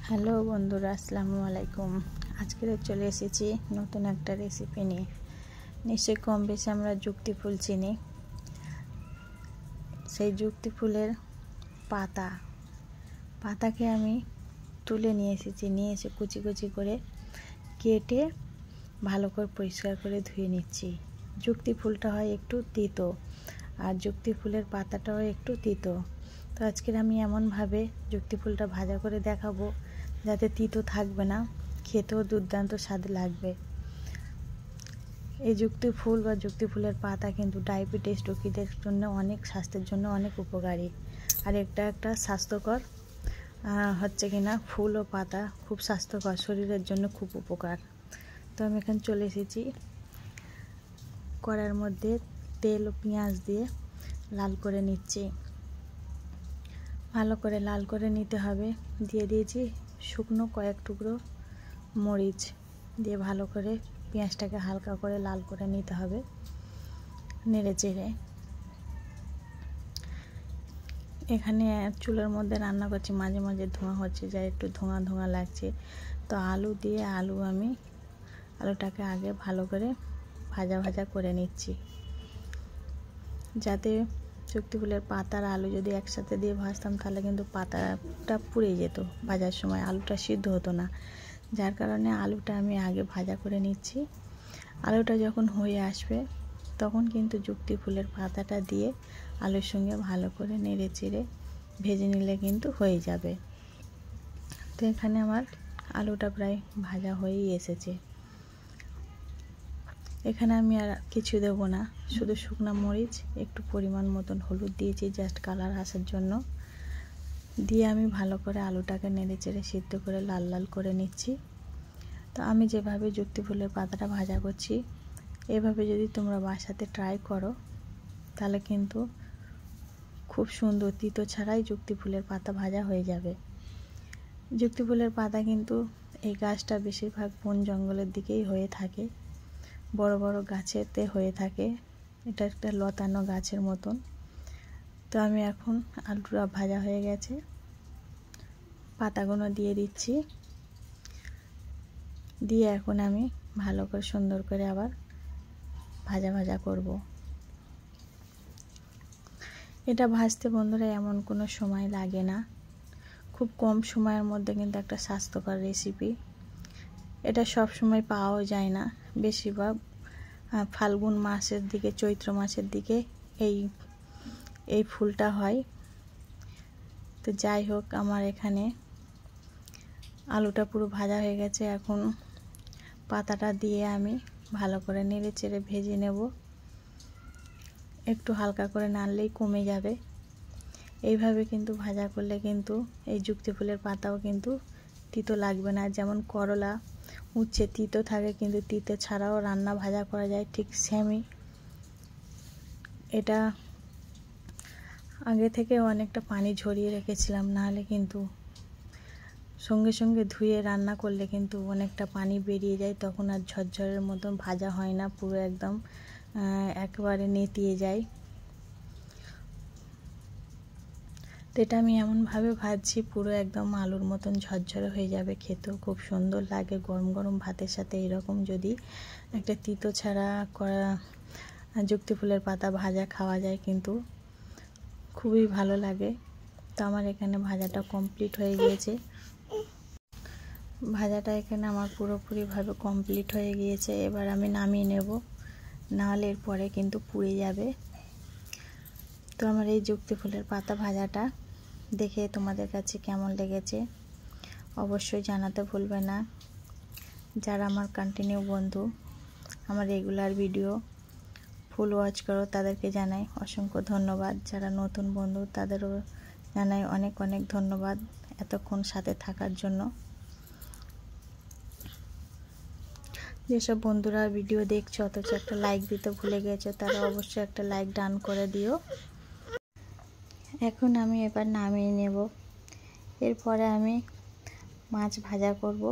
Hello বন্ধুরা, আসসালামু আলাইকুম। আজকে চলে এসেছি নতুন একটা রেসিপি নিয়ে। নিশ্চয়ই কম বেশি আমরা যুক্তি ফুল চিনি। সেই যুক্তি ফুলের পাতাকে আমি তুলে নিয়ে এসে কুচি কুচি করে কেটে ভালো করে পরিষ্কার করে ধুয়ে নিচ্ছি। যুক্তি ফুলটা হয় একটু তিতো, আর যুক্তি ফুলের পাতাটাও একটু তিতো। তো আজকে আমি এমনভাবে যুক্তি ফুলটা ভাজা করে দেখাবো যাতে তিতো থাকবে না, খেতেও দুর্দান্ত স্বাদ লাগবে। এই যুক্তি ফুল বা যুক্তি ফুলের পাতা কিন্তু ডায়াবেটিস রোগীদের জন্য অনেক, স্বাস্থ্যের জন্য অনেক উপকারী। আর একটা স্বাস্থ্যকর হচ্ছে কিনা ফুল ও পাতা খুব স্বাস্থ্যকর, শরীরের জন্য খুব উপকার। তো আমি এখানে চলে এসেছি কড়াইয়ের মধ্যে তেল ও পেঁয়াজ দিয়ে লাল করে নিচ্ছি। ভালো করে লাল করে নিতে হবে। দিয়ে দিয়েছি শুকনো কয়েক টুকরো মরিচ, দিয়ে ভালো করে পেঁয়াজটাকে হালকা করে লাল করে নিতে হবে, নেড়ে চেড়ে। এখানে চুলার মধ্যে রান্না করছি, মাঝে মাঝে ধোঁয়া হচ্ছে, যা একটু ধোঁয়া ধোঁয়া লাগছে। তো আলু দিয়ে আলুটাকে আগে ভালো করে ভাজা করে নিচ্ছি, যাতে যুক্তি ফুলের পাতার আলু যদি একসাথে দিয়ে ভাজতাম তাহলে কিন্তু পাতাটা পুড়ে যেত, ভাজার সময় আলুটা সিদ্ধ হতো না। যার কারণে আলুটা আমি আগে ভাজা করে নিচ্ছি। আলুটা যখন হয়ে আসবে তখন কিন্তু যুক্তি ফুলের পাতাটা দিয়ে আলুর সঙ্গে ভালো করে নেড়ে চেড়ে ভেজে নিলে কিন্তু হয়ে যাবে। তো এখানে আমার আলুটা প্রায় ভাজা হয়েই এসেছে। এখানে আমি আর কিছু দেব না, শুধু শুকনো মরিচ, একটু পরিমাণ মতন হলুদ দিয়েছি জাস্ট কালার আসার জন্য। দিয়ে আমি ভালো করে আলুটাকে নেড়ে চেড়ে সিদ্ধ করে লাল লাল করে নিচ্ছি। তো আমি যেভাবে যুক্তি ফুলের পাতাটা ভাজা করছি, এভাবে যদি তোমরা বাসাতে ট্রাই করো তাহলে কিন্তু খুব সুন্দর তিতো ছাড়াই যুক্তি ফুলের পাতা ভাজা হয়ে যাবে। যুক্তি ফুলের পাতা কিন্তু এই গাছটা বেশিরভাগ বন জঙ্গলের দিকেই হয়ে থাকে, বড় বড় গাছেতে হয়ে থাকে। এটা একটা লতানো গাছের মতন। তো আমি এখন আলুটা ভাজা হয়ে গেছে, পাতাগুলো দিয়ে দিচ্ছি। দিয়ে এখন আমি ভালো করে সুন্দর করে আবার ভাজা করব। এটা ভাজতে বন্ধুরা এমন কোনো সময় লাগে না, খুব কম সময়ের মধ্যে কিন্তু একটা স্বাস্থ্যকর রেসিপি। এটা সব সময় পাওয়াও যায় না, বেশিরভাগ ফাল্গুন মাসের দিকে, চৈত্র মাসের দিকে এই ফুলটা হয়। তো যাই হোক, আমার এখানে আলুটা পুরো ভাজা হয়ে গেছে। এখন পাতাটা দিয়ে আমি ভালো করে নেড়ে চেড়ে ভেজে নেব। একটু হালকা করে নাড়লেই কমে যাবে। এইভাবে কিন্তু ভাজা করলে কিন্তু এই যুক্তি ফুলের পাতাও কিন্তু তিতো লাগবে না। যেমন করলা উচ্ছে তিতো থাকে, কিন্তু তিতো ছাড়াও রান্না ভাজা করা যায়, ঠিক সেমই এটা। আগে থেকে অনেকটা পানি ঝরিয়ে রেখেছিলাম, নাহলে কিন্তু সঙ্গে সঙ্গে ধুয়ে রান্না করলে কিন্তু অনেকটা পানি বেরিয়ে যায়, তখন আর ঝরঝরের মতন ভাজা হয় না, পুরো একদম একেবারে নেতিয়ে যায়। তো এটা আমি এমনভাবে ভাজছি পুরো একদম আলুর মতন ঝরঝরে হয়ে যাবে, খেতেও খুব সুন্দর লাগে। গরম গরম ভাতের সাথে এরকম যদি একটা তিতো ছাড়া করা যুক্তি ফুলের পাতা ভাজা খাওয়া যায় কিন্তু খুবই ভালো লাগে। তো আমার এখানে ভাজাটা কমপ্লিট হয়ে গিয়েছে। ভাজাটা এখানে আমার পুরোপুরিভাবে কমপ্লিট হয়ে গিয়েছে। এবার আমি নামিয়ে নেব, নাহলে এরপরে কিন্তু পুড়ে যাবে। তো আমার এই যুক্তি ফুলের পাতা ভাজাটা দেখে তোমাদের কাছে কেমন লেগেছে অবশ্যই জানাতে ভুলবে না। যারা আমার কন্টিনিউ বন্ধু, আমার রেগুলার ভিডিও ফুল ওয়াচ করো, তাদেরকে জানাই অসংখ্য ধন্যবাদ। যারা নতুন বন্ধু তাদেরও জানাই অনেক অনেক ধন্যবাদ এতক্ষণ সাথে থাকার জন্য। যেসব বন্ধুরা ভিডিও দেখছো অথচ একটা লাইক দিতে ভুলে গেছো, তারা অবশ্যই একটা লাইক ডান করে দিও। এখন আমি এবার নামিয়ে নেব। এরপরে আমি মাছ ভাজা করব।